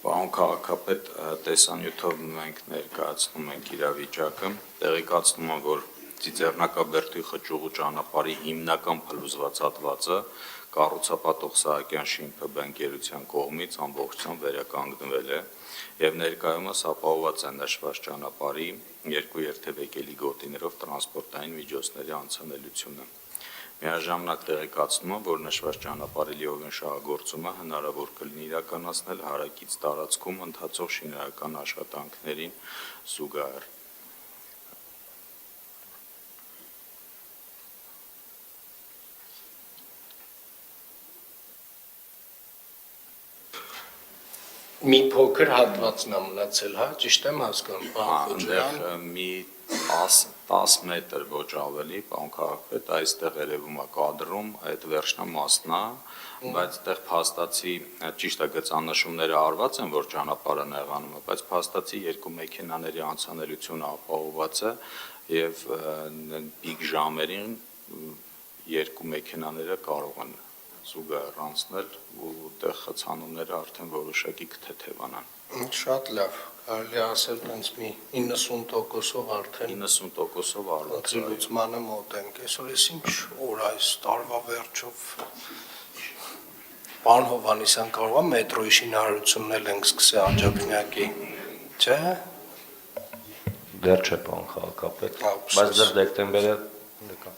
Պարոն քաղաքապետ, տեսանյութով մենք ներկայացնում ենք իրավիճակը, տեղեկացնում եմ, որ Ծիծեռնակաբերդի խճուղու ճանապարհի հիմնական փլուզված հատվածը կառուցապատող Սահակյան շինփբ ընկերության կողմից ամբողջությամբ վերականգնվել է եւ ներկայումս ապահովված է նշված ճանապարհի երկու երթևեկելի գոտիներով տրանսպորտային միջոցների անցանելությունը։ Միաժամանակ տեղեկացնում եմ, որ նշված ճանապարհի լիովին շահագործումը հնարավոր կլինի իրականացնել հարակից տարածքում ընթացող շինարարական աշխատանքներին զուգահեռ։ Մի փոքր հատվածն է մնացել, հա, ճիշտ եմ հասկանում, պարոն Խոջարյան։ Մի 10 մետր ոչ ավելի, պարոն քաղաքապետ, այստեղ երևում է կադրում, այդ վերջնամասն է, բայց այդտեղ փաստացի ճիշտ է գծանշումները արված են, որ ճանապարհը նեղանում է, բայց փաստացի երկու մեքենաների անցանելությունը ապահովված է եւ պիկ ժամերին երկու մեքենաները կարող են զուգահեռ անցնել ու այդտեղ խցանումները արդեն որոշակի կթեթևանան։ Շատ լավ, կարելի ասել տենց մի 90%-ով արդեն 90%-ով արված է։ լուծմանը մոտ ենք։ Այսօր ես ինչ օր այս տարվա վերջով Պարոն Հովհաննիսյան կարող է մետրոյի շինարարությունն էլ ենք սկսել Աջափնյակի, չէ՞։ Դեռ չէ, պարոն քաղաքապետ, Ափսոս։ բայց դեռ դեկտեմբերը կա։